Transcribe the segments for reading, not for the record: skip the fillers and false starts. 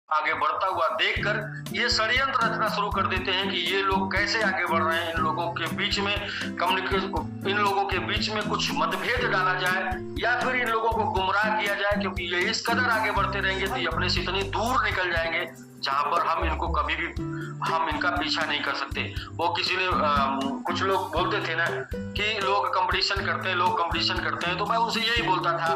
आगे बढ़ता हुआ देखकर ये षड्यंत्र रचना शुरू कर देते हैं कि ये लोग कैसे आगे बढ़ रहे हैं, इन लोगों के बीच में इन लोगों के बीच में कुछ मतभेद डाला जाए या फिर इन लोगों को गुमराह किया जाए, क्योंकि ये इस कदर आगे बढ़ते रहेंगे तो ये अपने से इतनी दूर निकल जाएंगे जहां पर हम इनको कभी भी हम इनका पीछा नहीं कर सकते। वो किसी ने कुछ लोग बोलते थे ना कि लोग कंपटीशन करते हैं, तो मैं उनसे यही बोलता था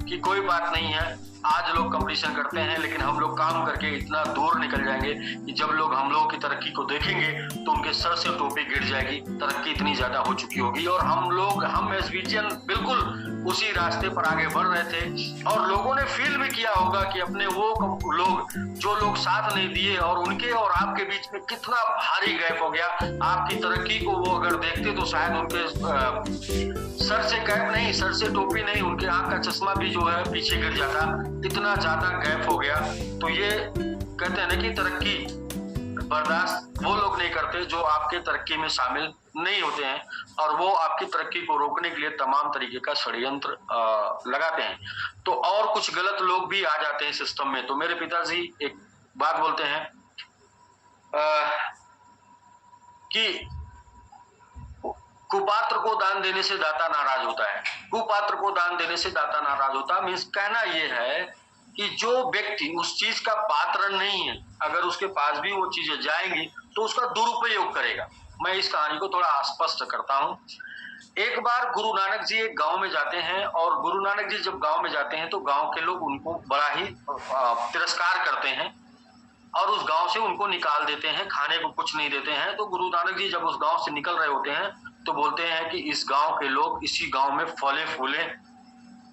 कि कोई बात नहीं है, आज लोग कंपटीशन करते हैं लेकिन हम लोग काम करके इतना दूर निकल जाएंगे कि जब लोग हम लोगों की तरक्की को देखेंगे तो उनके सर से टोपी गिर जाएगी, तरक्की इतनी ज्यादा हो चुकी होगी। और हम एसबीजीएन बिल्कुल उसी रास्ते पर आगे बढ़ रहे थे और लोगों ने फील भी किया होगा कि अपने वो लोग जो लोग साथ नहीं दिए और उनके और आपके बीच में कितना भारी गैप हो गया। आपकी तरक्की को वो अगर देखते तो शायद उनके सर से कैप नहीं, सर से टोपी नहीं, उनके आंख का चश्मा भी जो है पीछे गिर जाता, इतना ज्यादा गैप हो गया। तो ये कहते हैं ना कि तरक्की बर्दाश्त वो लोग नहीं करते जो आपके तरक्की में शामिल नहीं होते हैं और वो आपकी तरक्की को रोकने के लिए तमाम तरीके का षड्यंत्र लगाते हैं। तो और कुछ गलत लोग भी आ जाते हैं सिस्टम में। तो मेरे पिताजी एक बात बोलते हैं कि कुपात्र को दान देने से दाता नाराज होता है। कुपात्र को दान देने से दाता नाराज होता है मीन्स कहना यह है कि जो व्यक्ति उस चीज का पात्र नहीं है, अगर उसके पास भी वो चीजें जाएंगी तो उसका दुरुपयोग करेगा। मैं इस कहानी को थोड़ा स्पष्ट करता हूं। एक बार गुरु नानक जी एक गांव में जाते हैं और गुरु नानक जी जब गांव में जाते हैं तो गांव के लोग उनको बड़ा ही तिरस्कार करते हैं और उस गांव से उनको निकाल देते हैं, खाने को कुछ नहीं देते हैं। तो गुरु नानक जी जब उस गांव से निकल रहे होते हैं तो बोलते हैं कि इस गांव के लोग इसी गांव में फले फूले।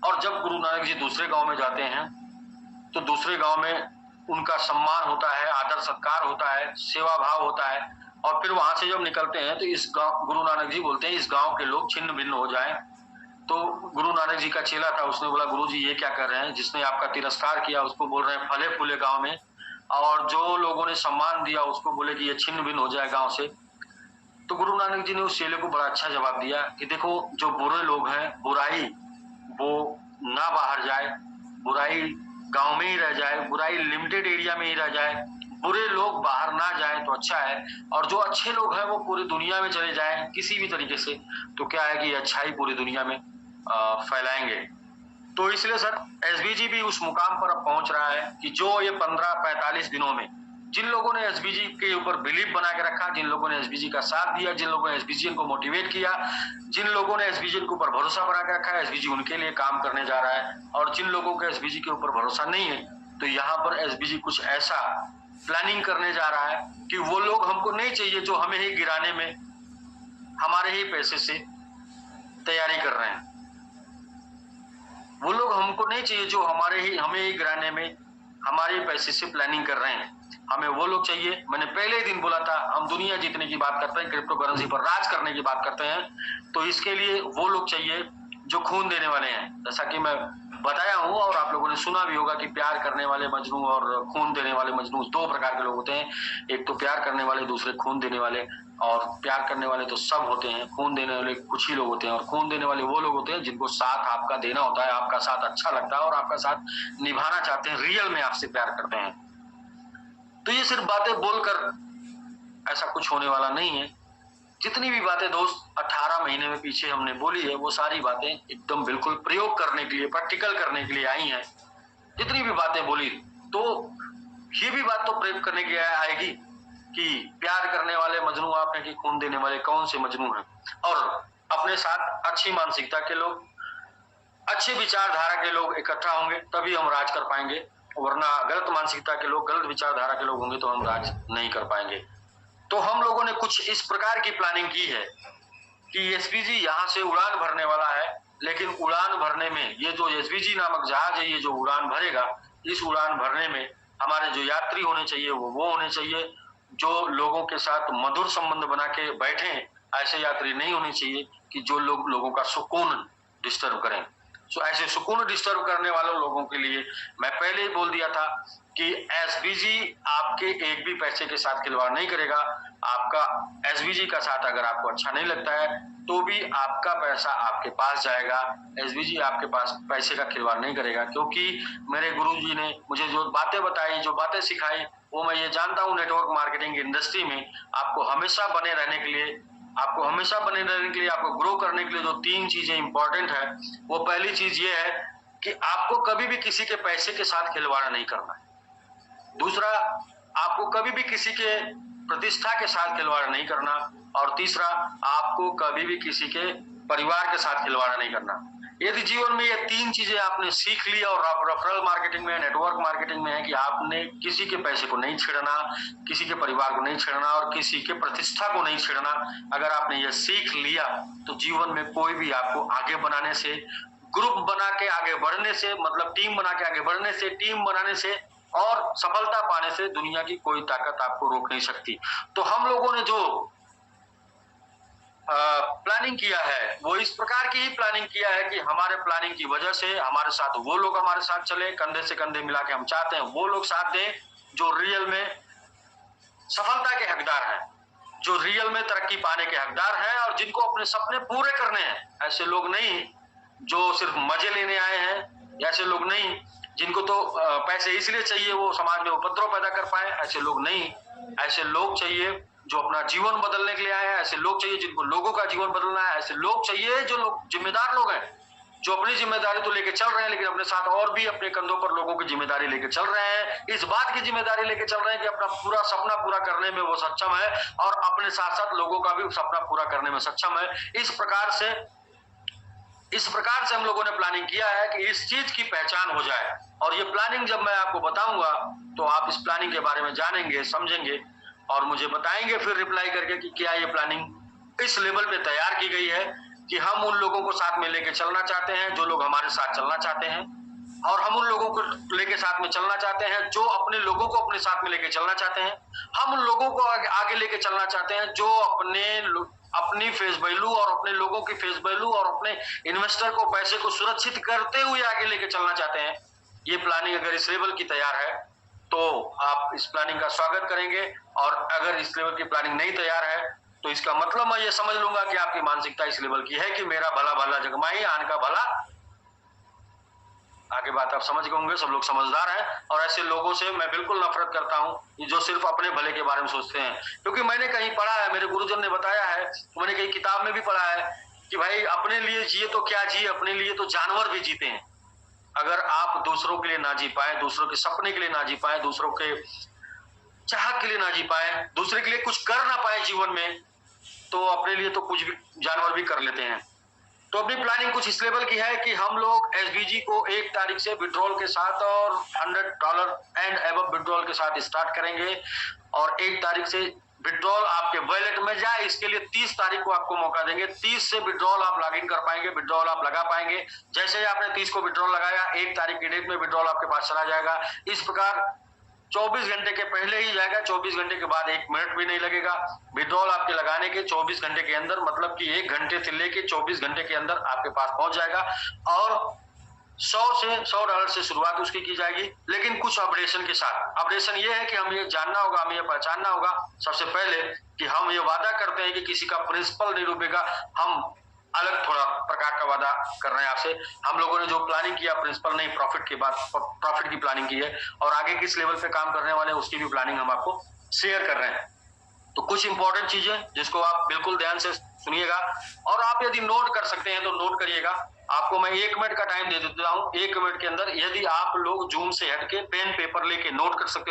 और जब गुरु नानक जी दूसरे गांव में जाते हैं तो दूसरे गांव में उनका सम्मान होता है, आदर सत्कार होता है, सेवा भाव होता है। और फिर वहां से जब निकलते हैं तो इस गांव गुरु नानक जी बोलते हैं इस गांव के लोग छिन्न भिन्न हो जाएं। तो गुरु नानक जी का चेला था, उसने बोला गुरु जी ये क्या कर रहे हैं, जिसने आपका तिरस्कार किया उसको बोल रहे हैं फले फूले गांव में, और जो लोगों ने सम्मान दिया उसको बोले कि ये छिन्न भिन्न हो जाए गांव से। तो गुरु नानक जी ने उस चेले को बड़ा अच्छा जवाब दिया कि देखो जो बुरे लोग हैं, बुराई वो ना बाहर जाए, बुराई गांव में ही रह जाए, बुराई लिमिटेड एरिया में ही रह जाए, बुरे लोग बाहर ना जाए तो अच्छा है। और जो अच्छे लोग हैं वो पूरी दुनिया में चले जाएं किसी भी तरीके से, तो क्या है कि अच्छाई पूरी दुनिया में फैलाएंगे। तो इसलिए सर एसबीजी भी उस मुकाम पर अब पहुंच रहा है कि जो ये 15-45 दिनों में जिन लोगों ने एसबीजी के ऊपर बिलीफ बना के रखा, जिन लोगों ने एसबीजी का साथ दिया, जिन लोगों ने एसबीजी को मोटिवेट किया, जिन लोगों ने एसबीजी के ऊपर भरोसा बना के रखा है, एसबीजी उनके लिए काम करने जा रहा है। और जिन लोगों का एसबीजी के ऊपर भरोसा नहीं है तो यहाँ पर एसबीजी कुछ ऐसा प्लानिंग करने जा रहा है कि वो लोग हमको नहीं चाहिए जो हमें ही गिराने में हमारे ही पैसे से तैयारी कर रहे हैं। वो लोग हमको नहीं चाहिए जो हमें ही गिराने में हमारे पैसे से प्लानिंग कर रहे हैं। हमें वो लोग चाहिए, मैंने पहले ही दिन बोला था, हम दुनिया जीतने की बात करते हैं, क्रिप्टो करेंसी पर राज करने की बात करते हैं, तो इसके लिए वो लोग चाहिए जो खून देने वाले हैं। जैसा कि मैं बताया हूं और आप लोगों ने सुना भी होगा कि प्यार करने वाले मजनू और खून देने वाले मजनू दो प्रकार के लोग होते हैं। एक तो प्यार करने वाले, दूसरे खून देने वाले। और प्यार करने वाले तो सब होते हैं, खून देने वाले कुछ ही लोग होते हैं। और खून देने वाले वो लोग होते हैं जिनको साथ आपका देना होता है, आपका साथ अच्छा लगता है और आपका साथ निभाना चाहते हैं, रियल में आपसे प्यार करते हैं। तो ये सिर्फ बातें बोलकर ऐसा कुछ होने वाला नहीं है। जितनी भी बातें दोस्त 18 महीने में पीछे हमने बोली है वो सारी बातें एकदम बिल्कुल प्रयोग करने के लिए, प्रैक्टिकल करने के लिए आई हैं। जितनी भी बातें बोली तो ये भी बात तो प्रयोग करने के लिए आएगी कि प्यार करने वाले मजनू आप हैं कि खून देने वाले कौन से मजनू हैं। और अपने साथ अच्छी मानसिकता के लोग, अच्छे विचारधारा के लोग इकट्ठा होंगे तभी हम राज कर पाएंगे, वरना गलत मानसिकता के लोग, गलत विचारधारा के लोग होंगे तो हम राज नहीं कर पाएंगे। तो हम लोगों ने कुछ इस प्रकार की प्लानिंग की है कि एसपीजी यहाँ से उड़ान भरने वाला है, लेकिन उड़ान भरने में ये जो एसपीजी नामक जहाज है, ये जो उड़ान भरेगा, इस उड़ान भरने में हमारे जो यात्री होने चाहिए वो होने चाहिए जो लोगों के साथ मधुर संबंध बना के बैठे। ऐसे यात्री नहीं होने चाहिए कि जो लोगों का सुकून डिस्टर्ब करें। सो ऐसे सुकून डिस्टर्ब करने वाले लोगों के लिए मैं पहले ही बोल दिया था कि एसबीजी आपके एक भी पैसे के साथ खिलवाड़ नहीं करेगा। आपका एसबीजी का साथ अगर आपको अच्छा नहीं लगता है तो भी आपका पैसा आपके पास जाएगा। एसबीजी आपके पास पैसे का खिलवाड़ नहीं करेगा, क्योंकि मेरे गुरुजी ने मुझे जो बातें बताई, जो बातें सिखाई, वो मैं ये जानता हूँ नेटवर्क मार्केटिंग इंडस्ट्री में आपको हमेशा बने रहने के लिए, आपको ग्रो करने के लिए जो 3 चीजें इंपॉर्टेंट है, वो पहली चीज ये है कि आपको कभी भी किसी के पैसे के साथ खिलवाड़ नहीं करना है। दूसरा, आपको कभी भी किसी के प्रतिष्ठा के साथ खिलवाड़ नहीं करना। और तीसरा, आपको कभी भी किसी के परिवार के साथ खिलवाड़ नहीं करना। यदि जीवन में ये 3 चीजें आपने सीख ली और रेफरल मार्केटिंग में, नेटवर्क मार्केटिंग में है कि आपने किसी के पैसे को नहीं छेड़ना, किसी के परिवार को नहीं छेड़ना और किसी के प्रतिष्ठा को नहीं छेड़ना, अगर आपने ये सीख लिया तो जीवन में कोई भी आपको आगे बनाने से, ग्रुप बना के आगे बढ़ने से, मतलब टीम बना के आगे बढ़ने से, टीम बनाने से और सफलता पाने से दुनिया की कोई ताकत आपको रोक नहीं सकती। तो हम लोगों ने जो प्लानिंग किया है वो इस प्रकार की ही प्लानिंग किया है कि हमारे प्लानिंग की वजह से हमारे साथ वो लोग हमारे साथ चले, कंधे से कंधे मिला के हम चाहते हैं वो लोग साथ दें जो रियल में सफलता के हकदार हैं, जो रियल में तरक्की पाने के हकदार हैं और जिनको अपने सपने पूरे करने हैं। ऐसे लोग नहीं जो सिर्फ मजे लेने आए हैं, ऐसे लोग नहीं जिनको तो पैसे इसलिए चाहिए वो समाज में उपद्रव पैदा कर पाए, ऐसे लोग नहीं। ऐसे लोग चाहिए जो अपना जीवन बदलने के लिए आए हैं, ऐसे लोग चाहिए जिनको लोगों का जीवन बदलना है, ऐसे लोग चाहिए जो लोग जिम्मेदार लोग हैं, जो अपनी जिम्मेदारी तो लेके चल रहे हैं लेकिन अपने साथ और भी अपने कंधों पर लोगों की जिम्मेदारी लेके चल रहे हैं, इस बात की जिम्मेदारी लेके चल रहे हैं कि अपना पूरा सपना पूरा करने में वो सक्षम है और अपने साथ साथ लोगों का भी सपना पूरा करने में सक्षम है। इस प्रकार से हम लोगों ने प्लानिंग किया है कि इस चीज की पहचान हो जाए। और ये प्लानिंग जब मैं आपको बताऊंगा तो आप इस प्लानिंग के बारे में जानेंगे, समझेंगे और मुझे बताएंगे फिर रिप्लाई करके कि क्या ये प्लानिंग इस लेवल पे तैयार की गई है कि हम उन लोगों को साथ में लेके चलना चाहते हैं जो लोग हमारे साथ चलना चाहते हैं, और हम उन लोगों को लेके साथ में चलना चाहते हैं जो अपने लोगों को अपने साथ में लेके चलना चाहते हैं। हम उन लोगों को आगे लेके चलना चाहते हैं जो अपनी फेस वैल्यू और अपने लोगों की फेस वैल्यू और अपने इन्वेस्टर को पैसे को सुरक्षित करते हुए आगे लेके चलना चाहते हैं। ये प्लानिंग अगर इस लेवल की तैयार है तो आप इस प्लानिंग का स्वागत करेंगे, और अगर इस लेवल की प्लानिंग नहीं तैयार है तो इसका मतलब मैं ये समझ लूंगा कि आपकी मानसिकता इस लेवल की है कि मेरा भला भला जगमाई आन का भला। आगे बात आप समझ गए होंगे, सब लोग समझदार हैं और ऐसे लोगों से मैं बिल्कुल नफरत करता हूं जो सिर्फ अपने भले के बारे में सोचते हैं। क्योंकि मैंने कहीं पढ़ा है, मेरे गुरुजन ने बताया है, मैंने कहीं किताब में भी पढ़ा है कि भाई अपने लिए जिए तो क्या जिए, अपने लिए तो जानवर भी जीते हैं। अगर आप दूसरों के लिए ना जी पाए, दूसरों के सपने के लिए ना जी पाए, दूसरों के चाहत के लिए ना जी पाए, दूसरे के लिए कुछ कर ना पाए जीवन में, तो अपने लिए तो कुछ भी जानवर भी कर लेते हैं। तो अपनी प्लानिंग कुछ इस लेवल की है कि हम लोग एसबीजी को 1 तारीख से विड्रॉल के साथ और $100 एंड एबव विड्रॉल के साथ स्टार्ट करेंगे, और 1 तारीख से विड्रॉल आपके वॉलेट में जाए इसके लिए 30 तारीख को आपको मौका देंगे। 30 से विड्रॉल आप लॉगिन कर पाएंगे, विड्रॉल आप लगा पाएंगे। जैसे ही आपने 30 को विड्रॉल लगाया, 1 तारीख की डेट में विड्रॉल आपके पास चला जाएगा। इस प्रकार 24 घंटे के पहले ही जाएगा, 24 घंटे के बाद 1 मिनट भी नहीं लगेगा। विड्रॉल आपके लगाने के 24 घंटे के अंदर, मतलब कि 1 घंटे से लेके 24 घंटे के अंदर आपके पास पहुंच जाएगा, और $100 से शुरुआत उसकी की जाएगी, लेकिन कुछ अपडेशन के साथ। अपडेशन ये है कि हमें ये जानना होगा, हमें ये पहचानना होगा सबसे पहले कि हम ये वादा करते हैं कि किसी का प्रिंसिपल नहीं डूबेगा। हम अलग थोड़ा प्रकार का वादा कर रहे हैं आपसे। हम लोगों ने जो प्लानिंग किया प्रिंसिपल नहीं, प्रॉफिट की प्लानिंग की है, और आगे किस लेवल पे काम करने वाले हैं उसकी भी प्लानिंग हम आपको शेयर कर रहे हैं। तो कुछ इंपॉर्टेंट चीजें जिसको आप बिल्कुल ध्यान से सुनिएगा, और आप यदि नोट कर सकते हैं तो नोट करिएगा। आपको मैं 1 मिनट का टाइम दे देता हूं। 1 मिनट के अंदर यदि आप लोग जूम से हटके पेन पेपर लेके नोट कर सकते